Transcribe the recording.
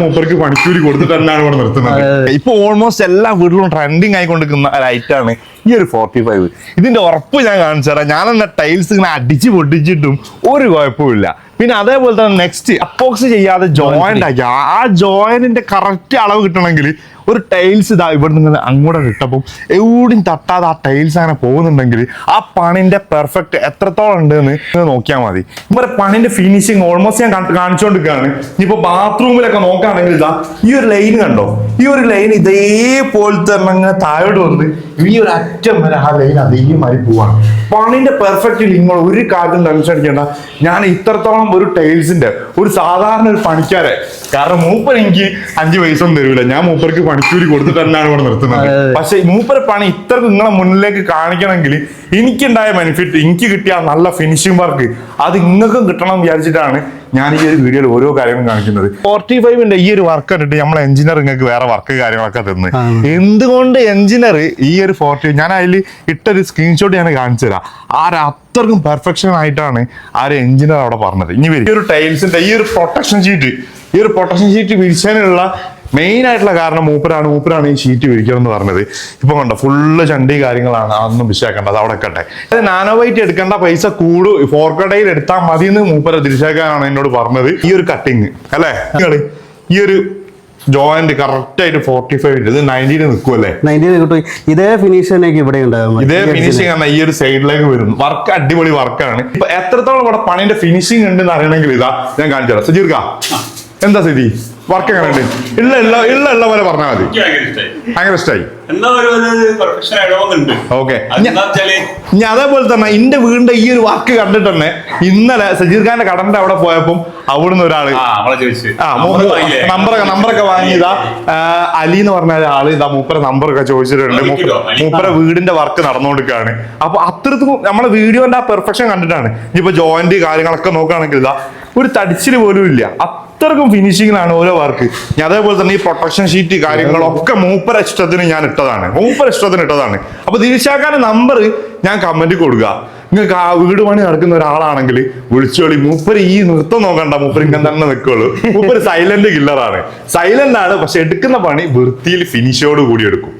മൂപ്പർക്ക് പണിക്കൂലി കൊടുത്തിട്ട് തന്നെയാണ് ഇവിടെ നിർത്തുന്നത്. ഇപ്പൊ ഓൾമോസ്റ്റ് എല്ലാ വീട്ടിലും ട്രെൻഡിങ് ആയിക്കൊണ്ടിരിക്കുന്ന ഒരു ഐറ്റാണ് ഈ ഒരു 45. ഇതിന്റെ ഉറപ്പ് ഞാൻ കാണിച്ചു തരാം. ഞാൻ എന്നെ ടൈൽസ് ഇങ്ങനെ അടിച്ച് പൊട്ടിച്ചിട്ടും ഒരു കുഴപ്പമില്ല. പിന്നെ അതേപോലെ തന്നെ നെക്സ്റ്റ് അപ്പോക്സ് ചെയ്യാതെ ജോയിന്റ് ആക്കി ആ ജോയിന്റിന്റെ കറക്റ്റ് അളവ് കിട്ടണമെങ്കിൽ ഒരു ടൈൽസ് ഇതാ ഇവിടെ നിന്ന് അങ്ങോട്ട് ഇട്ടപ്പം എവിടെയും തട്ടാതെ ആ ടൈൽസ് അങ്ങനെ പോകുന്നുണ്ടെങ്കിൽ ആ പണിന്റെ പെർഫെക്റ്റ് എത്രത്തോളം ഉണ്ട് എന്ന് നോക്കിയാൽ മതി. ഇവരെ പണിന്റെ ഫിനിഷിങ് ഓൾമോസ്റ്റ് ഞാൻ കാണിച്ചുകൊണ്ടിരിക്കുകയാണ്. ഇനിയിപ്പോ ബാത്റൂമിലൊക്കെ നോക്കുകയാണെങ്കിൽ ഇതാ ഈ ഒരു ലൈൻ കണ്ടോ, ഈ ഒരു ലൈൻ ഇതേപോലത്തെ അങ്ങനെ താഴോട്ട് വന്ന് ഈ ഒരു അറ്റം വരെ ആ ലൈൻ അതേമാതിരി പോവാണ്. പണിന്റെ പെർഫെക്റ്റ് നിങ്ങൾ ഒരു കാര്യം ടെൻഷൻ അടിക്കേണ്ട. ഞാൻ ഇത്രത്തോളം ഒരു ടൈൽസിന്റെ ഒരു സാധാരണ ഒരു പണിക്കാരെ, കാരണം മൂപ്പർ എനിക്ക് 5 പൈസ ഒന്നും തരൂല, ഞാൻ മൂപ്പർക്ക് പണിക്കൂലി കൊടുത്തിട്ട് തന്നെയാണ് ഇവിടെ നിർത്തുന്നത്. പക്ഷെ മൂപ്പർ പണി ഇത്രക്ക് നിങ്ങളെ മുന്നിലേക്ക് കാണിക്കണമെങ്കിൽ എനിക്കുണ്ടായ ബെനിഫിറ്റ്, എനിക്ക് കിട്ടിയ നല്ല ഫിനിഷിംഗ് വർക്ക് അത് നിങ്ങൾക്കും കിട്ടണം വിചാരിച്ചിട്ടാണ് ഞാൻ ഈ ഒരു വീഡിയോയിൽ ഓരോ കാര്യങ്ങളും കാണിക്കുന്നത്. 45ന്റെ ഈ ഒരു വർക്ക് കണ്ടിട്ട് നമ്മളെ എഞ്ചിനീയർ നിങ്ങൾക്ക് വേറെ വർക്ക് കാര്യങ്ങളൊക്കെ തന്നു. എന്തുകൊണ്ട് എഞ്ചിനീയർ ഈ ഒരു 40 ഞാൻ അതിൽ ഇട്ടൊരു സ്ക്രീൻഷോട്ട് ഞാൻ കാണിച്ചു തരാം. അത്രക്കും പെർഫെക്ഷൻ ആയിട്ടാണ് ആ ഒരു എഞ്ചിനീയർ അവിടെ പറഞ്ഞത്. ഇനി വരും ഈ ഒരു ടൈൽസിന്റെ ഈ ഒരു പ്രൊട്ടക്ഷൻ ഷീറ്റ് വിരിച്ചാനുള്ള മെയിൻ ആയിട്ടുള്ള കാരണം മൂപ്പരാണ് ഈ ഷീറ്റ് വിരിക്കണം എന്ന് പറഞ്ഞത്. ഇപ്പൊ കണ്ടോ ഫുള്ള് ചണ്ടി കാര്യങ്ങളാണ്, അതൊന്നും വിഷയാക്കേണ്ടത് അവിടെ കട്ടെ. നാനോ വൈറ്റ് എടുക്കേണ്ട പൈസ കൂടു ഫോർക്കടയിൽ എടുത്താൽ മതി എന്ന് മൂപ്പര തിരിച്ചേക്കാനാണ് എന്നോട് പറഞ്ഞത്. ഈ ഒരു കട്ടിങ് അല്ലെ, ഈ ഒരു ജോയിന്റ് കറക്റ്റ് ആയിട്ട് 45 ഇത് 90 നിൽക്കുമല്ലേ, 90 കിട്ടും. ഇതേ ഫിനിഷിംഗ് ഇവിടെ ഉണ്ടാകും. ഇതേ ഫിനിഷിംഗ് ആണ് ഈ ഒരു സൈഡിലേക്ക് വരും. വർക്ക് അടിപൊളി വർക്കാണ്. ഇപ്പൊ എത്രത്തോളം ഇവിടെ പണിന്റെ ഫിനിഷിംഗ് ഉണ്ടെന്ന് അറിയണമെങ്കിൽ ഇതാ ഞാൻ കാണിച്ചു തരാം. സജീർക്ക എന്താ സ്ഥിതി, വർക്ക് എങ്ങനെ ഉണ്ട്? ഉള്ള പോലെ പറഞ്ഞാൽ മതി. ഭയങ്കര ഇഷ്ടമായി. ഓക്കെ, ഇനി അതേപോലെ തന്നെ എന്റെ വീടിന്റെ ഈ ഒരു വർക്ക് കണ്ടിട്ട് തന്നെ ഇന്നലെ സജീർ ഖാന്റെ കടന്റെ അവിടെ പോയപ്പം അവിടുന്ന് ഒരാള് നമ്പറൊക്കെ വാങ്ങിയതാ. അലി എന്ന് പറഞ്ഞ ഒരാള് ഇതാ മൂപ്പര നമ്പറൊക്കെ ചോദിച്ചിട്ടുണ്ട്. മൂപ്പര വീടിന്റെ വർക്ക് നടന്നുകൊടുക്കുകയാണ്. അപ്പൊ അത്രക്കും നമ്മളെ വീഡിയോന്റെ ആ പെർഫെക്ഷൻ കണ്ടിട്ടാണ്. ഇനിയിപ്പോ ജോയിന്റ് കാര്യങ്ങളൊക്കെ നോക്കുകയാണെങ്കിൽ ഇതാ ഒരു തടിച്ചില് പോലും ഇല്ല, അത്രക്കും ഫിനിഷിങ്ങിലാണ് ഓരോ വർക്ക്. ഞാൻ അതേപോലെ തന്നെ ഈ പ്രൊട്ടക്ഷൻ ഷീറ്റ് കാര്യങ്ങളൊക്കെ മൂപ്പര ഇഷ്ടത്തിന് ഞാൻ ഇട്ടതാണ്. അപ്പൊ തിരിച്ചാക്കാൻ്റെ നമ്പർ ഞാൻ കമന്റ് കൊടുക്കുക. നിങ്ങൾക്ക് ആ വീട് പണി നടക്കുന്ന ഒരാളാണെങ്കിൽ വിളിച്ചോളി. മൂപ്പര് ഈ നൃത്തം നോക്കണ്ട, മൂപ്പര് ഇങ്ങനെ തന്നെ നിൽക്കുള്ളൂ. മൂപ്പര് സൈലന്റ് കില്ലറാണ്. സൈലന്റ് ആണ്, പക്ഷെ എടുക്കുന്ന പണി വൃത്തിയിൽ ഫിനിഷോട് കൂടി എടുക്കും.